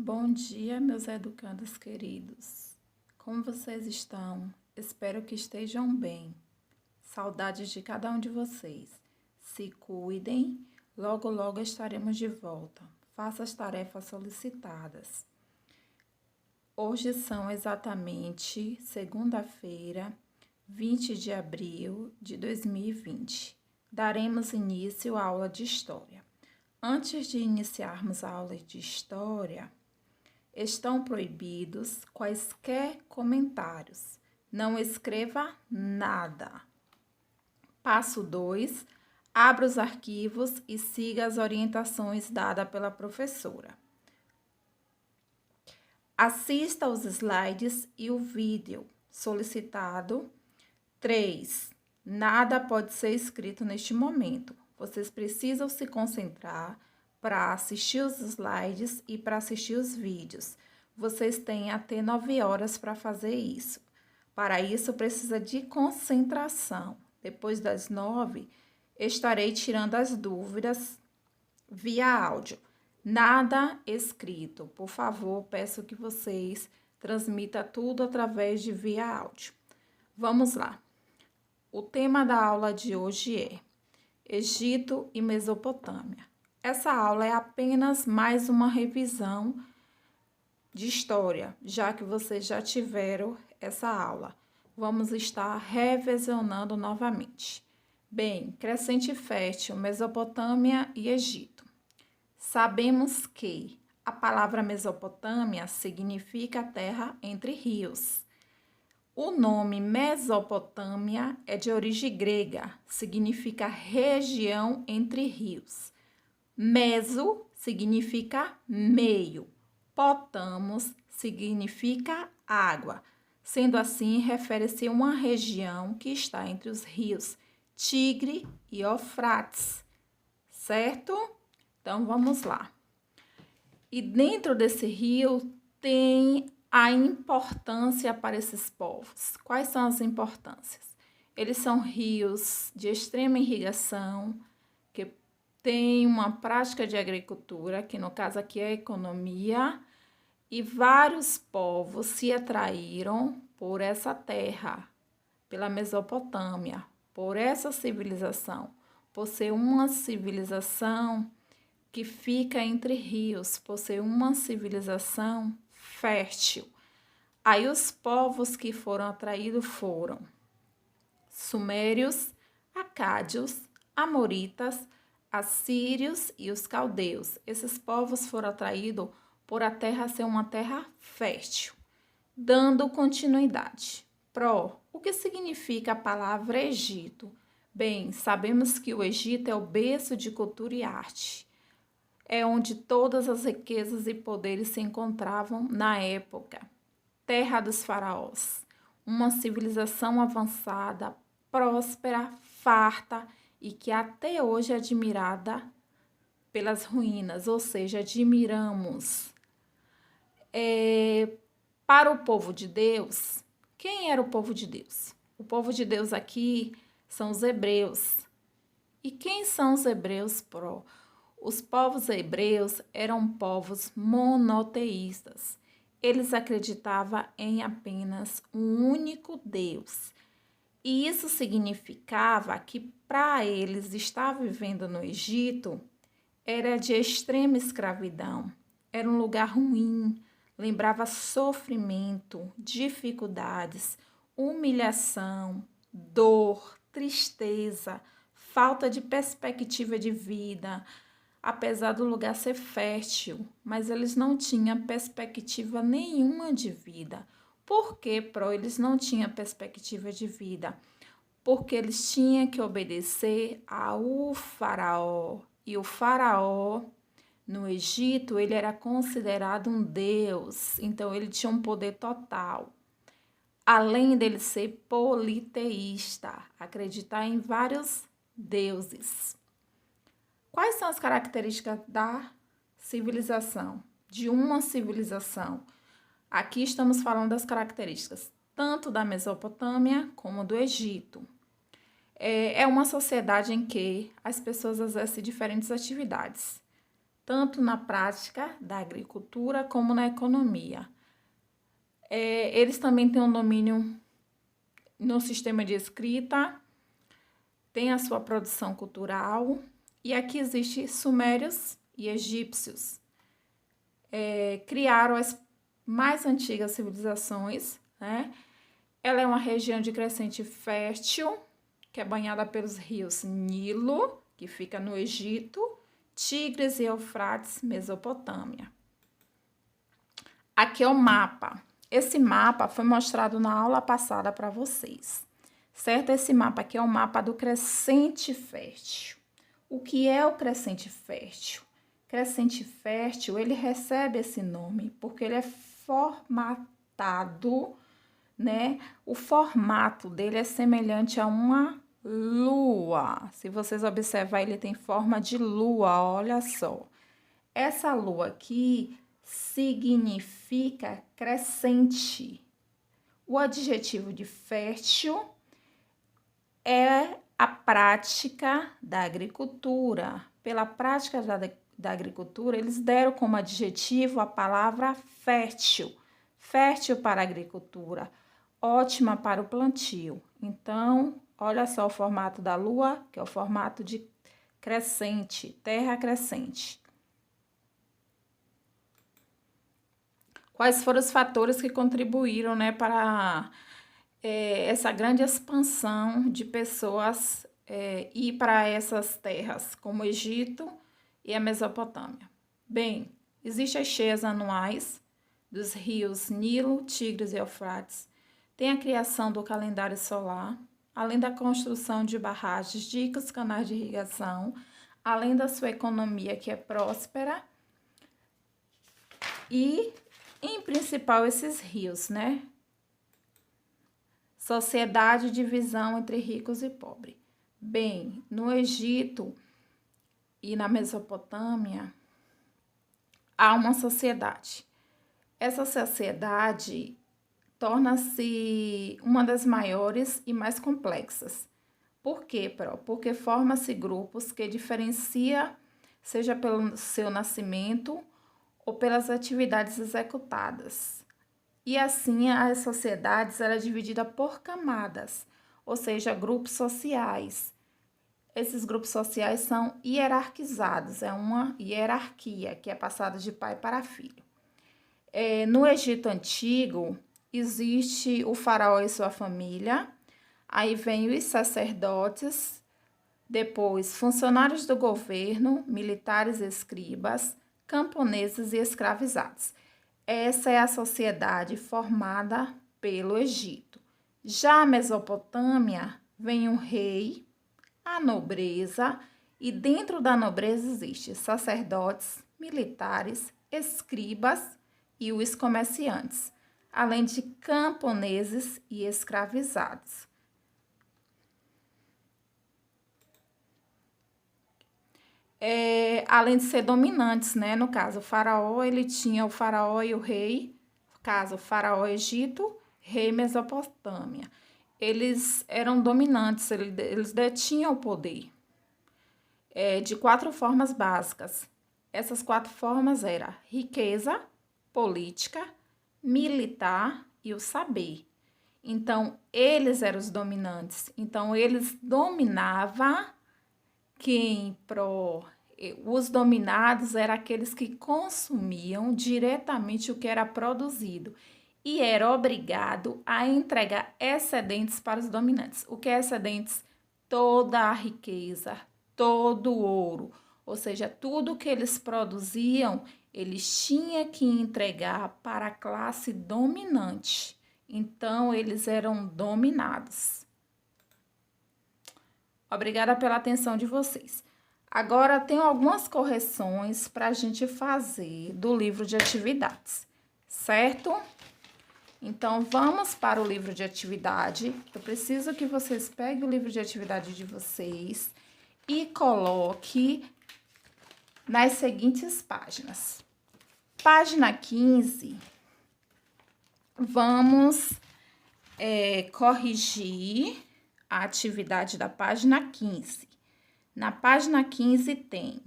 Bom dia, meus educandos queridos. Como vocês estão? Espero que estejam bem. Saudades de cada um de vocês. Se cuidem, logo estaremos de volta. Faça as tarefas solicitadas. Hoje são exatamente segunda-feira, 20 de abril de 2020. Daremos início à aula de História. Antes de iniciarmos a aula de História, estão proibidos quaisquer comentários. Não escreva nada. Passo 2. Abra os arquivos e siga as orientações dadas pela professora. Assista aos slides e o vídeo solicitado. 3. Nada pode ser escrito neste momento. Vocês precisam se concentrar para assistir os slides e para assistir os vídeos. Vocês têm até 9 horas para fazer isso. Para isso, precisa de concentração. Depois das 9, estarei tirando as dúvidas via áudio. Nada escrito. Por favor, peço que vocês transmitam tudo através de via áudio. Vamos lá. O tema da aula de hoje é Egito e Mesopotâmia. Essa aula é apenas mais uma revisão de história, já que vocês já tiveram essa aula. Vamos estar revisionando novamente. Bem, Crescente Fértil, Mesopotâmia e Egito. Sabemos que a palavra Mesopotâmia significa terra entre rios. O nome Mesopotâmia é de origem grega, significa região entre rios. Meso significa meio, potamos significa água. Sendo assim, refere-se a uma região que está entre os rios Tigre e Eufrates, certo? Então, vamos lá. E dentro desse rio tem a importância para esses povos. Quais são as importâncias? Eles são rios de extrema irrigação, que têm uma prática de agricultura, que no caso aqui é a economia, e vários povos se atraíram por essa terra, pela Mesopotâmia, por essa civilização, por ser uma civilização que fica entre rios, por ser uma civilização fértil. Aí os povos que foram atraídos foram sumérios, acádios, amoritas, assírios e os caldeus. Esses povos foram atraídos por a terra ser uma terra fértil. Dando continuidade. O que significa a palavra Egito? Bem, sabemos que o Egito é o berço de cultura e arte. É onde todas as riquezas e poderes se encontravam na época. Terra dos faraós, uma civilização avançada, próspera, farta e que até hoje é admirada pelas ruínas, ou seja, admiramos. Para o povo de Deus, quem era o povo de Deus? O povo de Deus aqui são os hebreus. E quem são os hebreus? Os povos hebreus eram povos monoteístas. Eles acreditavam em apenas um único Deus. E isso significava que para eles estar vivendo no Egito era de extrema escravidão. Era um lugar ruim, lembrava sofrimento, dificuldades, humilhação, dor, tristeza, falta de perspectiva de vida, apesar do lugar ser fértil, mas eles não tinham perspectiva nenhuma de vida. Por que, eles não tinham perspectiva de vida? Porque eles tinham que obedecer ao faraó. E o faraó, no Egito, ele era considerado um deus, então ele tinha um poder total. Além dele ser politeísta, acreditar em vários deuses. Quais são as características da civilização? De uma civilização. Aqui estamos falando das características tanto da Mesopotâmia como do Egito. É uma sociedade em que as pessoas exercem diferentes atividades. tanto na prática da agricultura como na economia. Eles também têm um domínio no sistema de escrita, tem a sua produção cultural, e aqui existem sumérios e egípcios. Criaram as mais antigas civilizações, né? Ela é uma região de crescente fértil, que é banhada pelos rios Nilo, que fica no Egito, Tigres e Eufrates, Mesopotâmia. Aqui é o mapa. Esse mapa foi mostrado na aula passada para vocês, certo? Esse mapa aqui é o mapa do crescente fértil. O que é o crescente fértil? Crescente fértil, ele recebe esse nome porque ele é formatado, né? O formato dele é semelhante a uma lua. Se vocês observarem, ele tem forma de lua, olha só. Essa lua aqui significa crescente. O adjetivo de fértil é a prática da agricultura. Pela prática da agricultura, eles deram como adjetivo a palavra fértil. Fértil para a agricultura, ótima para o plantio. Então, olha só o formato da lua, que é o formato de crescente, terra crescente. Quais foram os fatores que contribuíram, né, para essa grande expansão de pessoas ir para essas terras, como o Egito e a Mesopotâmia? Bem, existem as cheias anuais dos rios Nilo, Tigres e Eufrates. Tem a criação do calendário solar, além da construção de barragens, dicas, canais de irrigação, além da sua economia, que é próspera, e, em principal, esses rios, né? Sociedade e divisão entre ricos e pobres. Bem, no Egito e na Mesopotâmia, há uma sociedade. Essa sociedade torna-se uma das maiores e mais complexas. Por quê, Pro? Porque forma-se grupos que diferencia, seja pelo seu nascimento ou pelas atividades executadas. E assim, as sociedades eram divididas por camadas, ou seja, grupos sociais. Esses grupos sociais são hierarquizados, é uma hierarquia que é passada de pai para filho. No Egito Antigo, existe o faraó e sua família, aí vem os sacerdotes, depois funcionários do governo, militares e escribas, camponeses e escravizados. Essa é a sociedade formada pelo Egito. Já a Mesopotâmia vem um rei, a nobreza, e dentro da nobreza existem sacerdotes, militares, escribas e os comerciantes, além de camponeses e escravizados. Além de ser dominantes, né? No caso, o faraó, ele tinha o faraó e o rei, no caso, o faraó Egito, rei Mesopotâmia. Eles eram dominantes, eles detinham o poder de 4 formas básicas. Essas 4 formas eram riqueza, política, militar e o saber. Então, eles eram os dominantes. Então, eles dominavam os dominados eram aqueles que consumiam diretamente o que era produzido e era obrigado a entregar excedentes para os dominantes. O que é excedentes? Toda a riqueza, todo o ouro, ou seja, tudo que eles produziam, eles tinham que entregar para a classe dominante. Então, eles eram dominados. Obrigada pela atenção de vocês. Agora, tenho algumas correções para a gente fazer do livro de atividades, certo? Então, vamos para o livro de atividade. Eu preciso que vocês peguem o livro de atividade de vocês e coloque nas seguintes páginas. Página 15, vamos corrigir a atividade da página 15. Na página 15 tem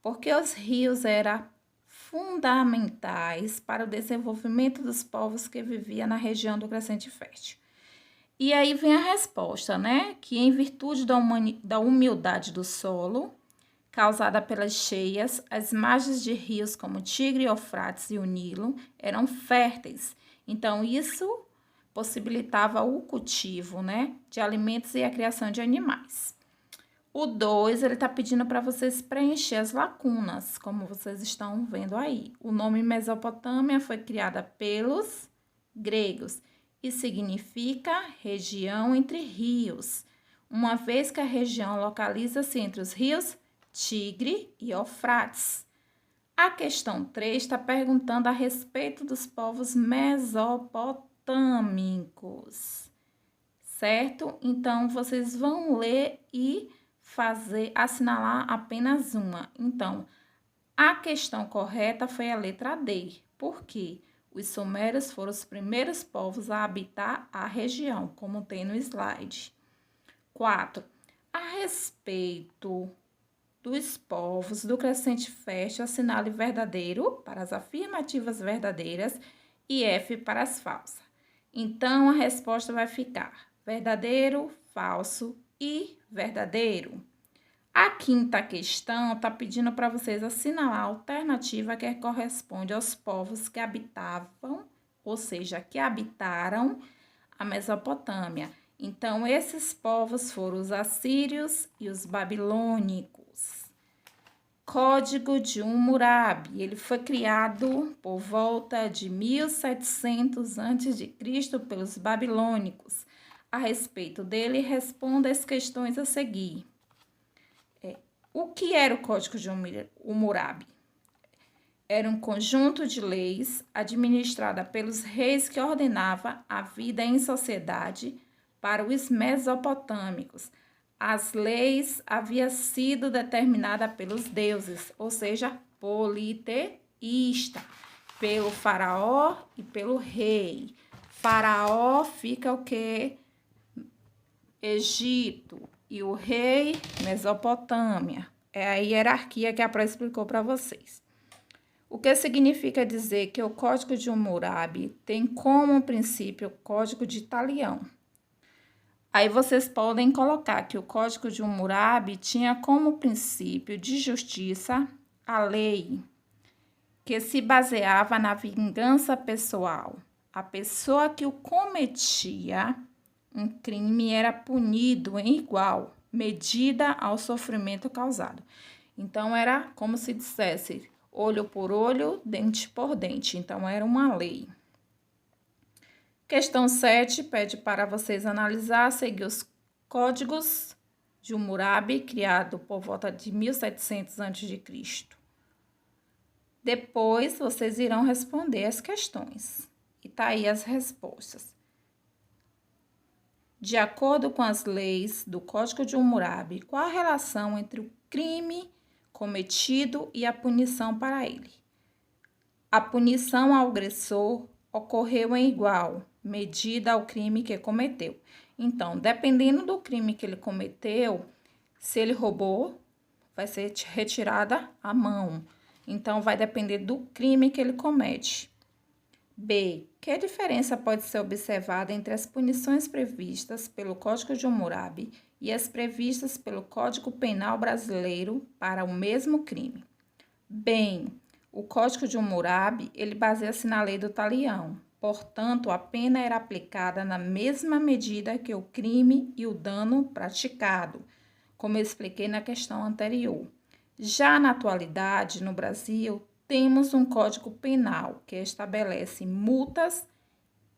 porque os rios eram fundamentais para o desenvolvimento dos povos que viviam na região do Crescente Fértil. E aí vem a resposta, né? Que em virtude da humildade do solo, causada pelas cheias, as margens de rios como o Tigre, Eufrates e o Nilo eram férteis. Então, isso possibilitava o cultivo, né, de alimentos e a criação de animais. O 2, ele está pedindo para vocês preencher as lacunas, como vocês estão vendo aí. O nome Mesopotâmia foi criada pelos gregos e significa região entre rios, uma vez que a região localiza-se entre os rios Tigre e Eufrates. A questão 3 está perguntando a respeito dos povos mesopotâmicos, certo? Então, vocês vão ler e assinalar apenas uma. Então, a questão correta foi a letra D, porque os sumérios foram os primeiros povos a habitar a região, como tem no slide. 4. A respeito dos povos do Crescente Fértil, assinale verdadeiro para as afirmativas verdadeiras e F para as falsas. Então, a resposta vai ficar verdadeiro, falso e verdadeiro. A quinta questão está pedindo para vocês assinalar a alternativa que corresponde aos povos que habitavam, ou seja, que habitaram a Mesopotâmia. Então, esses povos foram os assírios e os babilônicos. Código de Hammurabi, ele foi criado por volta de 1700 a.C. pelos babilônicos. A respeito dele, responda as questões a seguir. O que era o Código de Hammurabi? Era um conjunto de leis administrada pelos reis que ordenava a vida em sociedade para os mesopotâmicos. As leis haviam sido determinadas pelos deuses, ou seja, politeísta, pelo faraó e pelo rei. Faraó fica o quê? Egito. E o rei, Mesopotâmia. É a hierarquia que a Pró explicou para vocês. O que significa dizer que o Código de Hammurabi tem como princípio o Código de Italião. Aí vocês podem colocar que o Código de Hammurabi tinha como princípio de justiça a lei, que se baseava na vingança pessoal. A pessoa que o cometia um crime era punido em igual medida ao sofrimento causado. Então, era como se dissesse olho por olho, dente por dente. Então, era uma lei. Questão 7 pede para vocês analisar, seguir os códigos de Hammurabi, criado por volta de 1700 a.C. Depois, vocês irão responder as questões. E tá aí as respostas. De acordo com as leis do Código de Hammurabi, qual a relação entre o crime cometido e a punição para ele? A punição ao agressor ocorreu em igual medida ao crime que cometeu. Então, dependendo do crime que ele cometeu, se ele roubou, vai ser retirada a mão. Então, vai depender do crime que ele comete. B. Que diferença pode ser observada entre as punições previstas pelo Código de Hammurabi e as previstas pelo Código Penal brasileiro para o mesmo crime? Bem, o Código de Hammurabi, ele baseia-se na lei do talião. Portanto, a pena era aplicada na mesma medida que o crime e o dano praticado, como eu expliquei na questão anterior. Já na atualidade, no Brasil, temos um Código Penal que estabelece multas,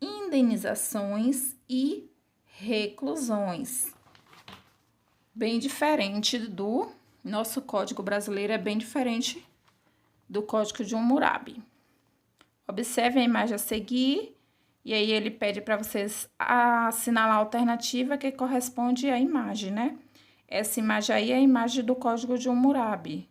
indenizações e reclusões. Bem diferente do nosso Código brasileiro, é bem diferente do Código de Hammurabi. Observe a imagem a seguir e aí ele pede para vocês assinalar a alternativa que corresponde à imagem, né? Essa imagem aí é a imagem do Código de Hammurabi,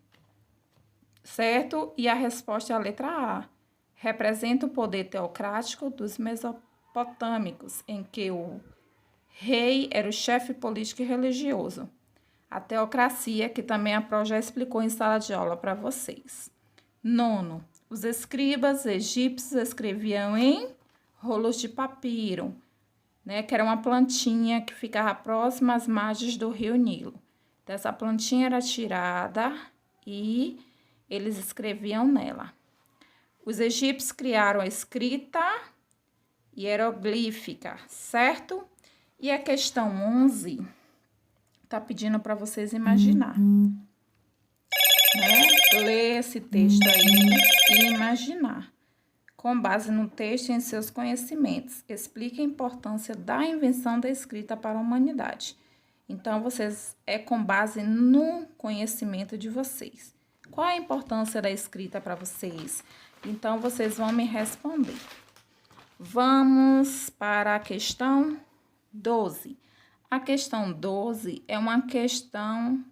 certo? E a resposta é a letra A. Representa o poder teocrático dos mesopotâmicos, em que o rei era o chefe político e religioso. a teocracia, que também a Pro já explicou em sala de aula para vocês. 9. Os escribas egípcios escreviam em rolos de papiro, né, que era uma plantinha que ficava próxima às margens do rio Nilo. Então, essa plantinha era tirada e eles escreviam nela. Os egípcios criaram a escrita hieroglífica, certo? E a questão 11 tá pedindo para vocês imaginar, né? Ler esse texto aí e imaginar. Com base no texto e em seus conhecimentos, explique a importância da invenção da escrita para a humanidade. Então, é com base no conhecimento de vocês. Qual a importância da escrita para vocês? Então, vocês vão me responder. Vamos para a questão 12. A questão 12 é uma questão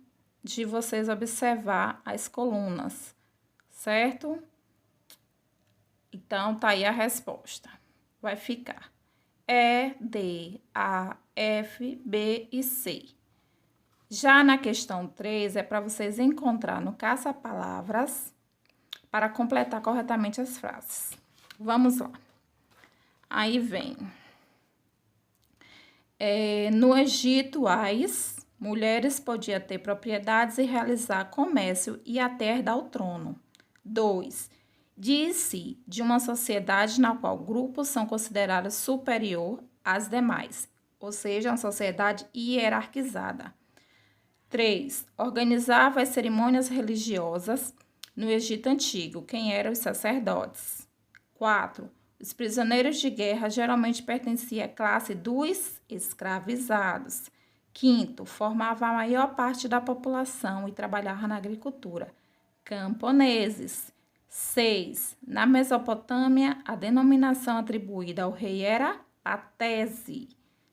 de vocês observar as colunas, certo? Então, tá aí a resposta. Vai ficar E, D, A, F, B e C. Já na questão 3, é para vocês encontrar no caça-palavras para completar corretamente as frases. Vamos lá. Aí vem. No Egito, as mulheres podiam ter propriedades e realizar comércio e até herdar o trono. 2. Diz-se de uma sociedade na qual grupos são considerados superior às demais, ou seja, uma sociedade hierarquizada. 3. Organizava as cerimônias religiosas no Egito Antigo. Quem eram os sacerdotes? 4. Os prisioneiros de guerra geralmente pertenciam à classe dos escravizados. 5. Formava a maior parte da população e trabalhava na agricultura. Camponeses. 6. Na Mesopotâmia, a denominação atribuída ao rei era patese.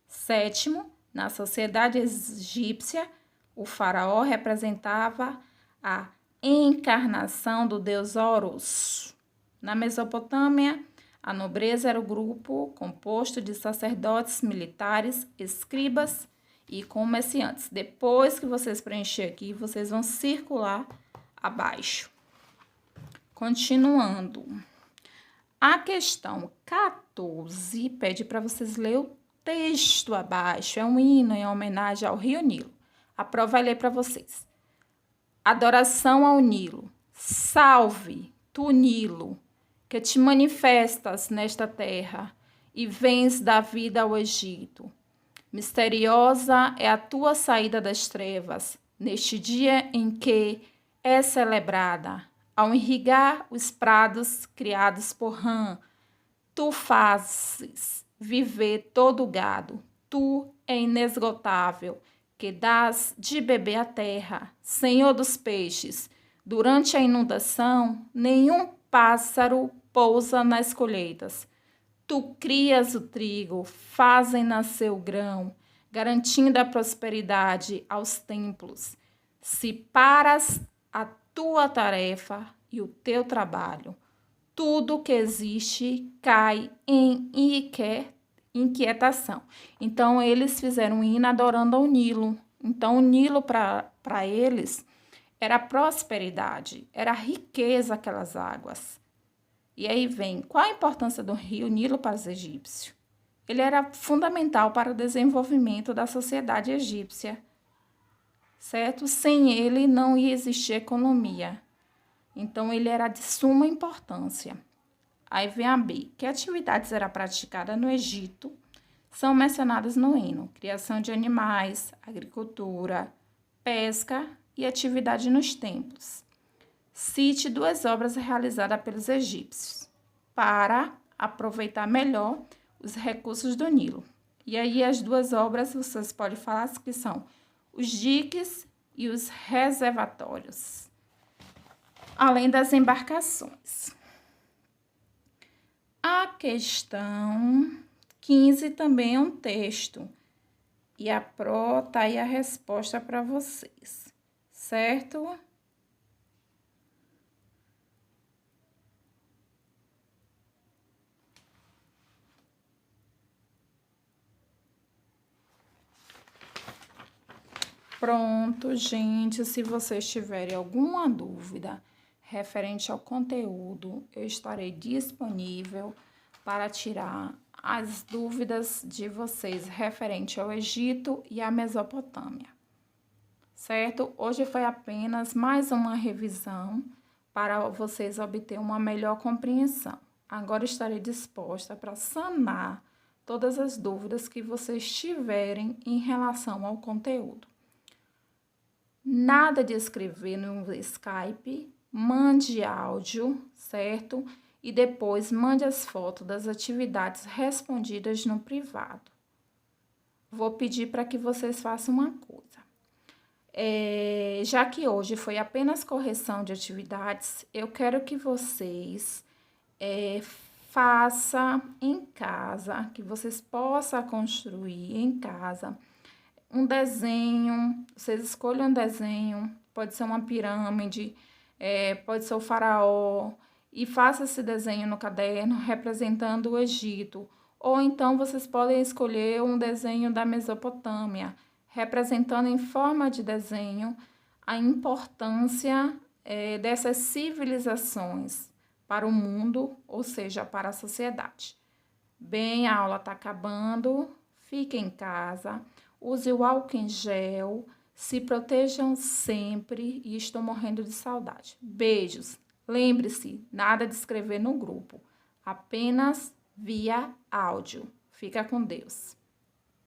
7. Na sociedade egípcia, o faraó representava a encarnação do deus Horus. Na Mesopotâmia, a nobreza era o grupo composto de sacerdotes, militares, escribas e comerciantes. Depois que vocês preencherem aqui, vocês vão circular abaixo. Continuando. A questão 14 pede para vocês ler o texto abaixo. É um hino em homenagem ao Rio Nilo. A prova vai ler para vocês. Adoração ao Nilo. Salve, tu Nilo, que te manifestas nesta terra e vens da vida ao Egito. Misteriosa é a tua saída das trevas, neste dia em que é celebrada, ao irrigar os prados criados por Rã. Tu fazes viver todo o gado, tu é inesgotável, que dás de beber à terra, Senhor dos peixes. Durante a inundação, nenhum pássaro pousa nas colheitas. Tu crias o trigo, fazem nascer o grão, garantindo a prosperidade aos templos. Se paras a tua tarefa e o teu trabalho, tudo que existe cai em inquietação. Então, eles fizeram um hino adorando ao Nilo. Então, o Nilo, para eles, era prosperidade, era riqueza aquelas águas. E aí vem, qual a importância do rio Nilo para os egípcios? Ele era fundamental para o desenvolvimento da sociedade egípcia, certo? Sem ele não ia existir economia. Então, ele era de suma importância. Aí vem a B. Que atividades eram praticadas no Egito são mencionadas no hino? Criação de animais, agricultura, pesca e atividade nos templos. Cite 2 obras realizadas pelos egípcios para aproveitar melhor os recursos do Nilo. E aí as 2 obras vocês podem falar que são os diques e os reservatórios, além das embarcações. A questão 15 também é um texto. E a Pro tá aí a resposta para vocês, certo? Pronto, gente. Se vocês tiverem alguma dúvida referente ao conteúdo, eu estarei disponível para tirar as dúvidas de vocês referente ao Egito e à Mesopotâmia, certo? Hoje foi apenas mais uma revisão para vocês obterem uma melhor compreensão. Agora estarei disposta para sanar todas as dúvidas que vocês tiverem em relação ao conteúdo. Nada de escrever no Skype, mande áudio, certo? E depois mande as fotos das atividades respondidas no privado. Vou pedir para que vocês façam uma coisa. Já que hoje foi apenas correção de atividades, eu quero que vocês façam em casa, que vocês possam construir em casa um desenho. Vocês escolham um desenho, pode ser uma pirâmide, pode ser o faraó, e faça esse desenho no caderno representando o Egito. Ou então vocês podem escolher um desenho da Mesopotâmia, representando em forma de desenho a importância dessas civilizações para o mundo, ou seja, para a sociedade. Bem, a aula está acabando, fique em casa, use o álcool em gel, se protejam sempre e estou morrendo de saudade. Beijos! Lembre-se, nada de escrever no grupo, apenas via áudio. Fica com Deus.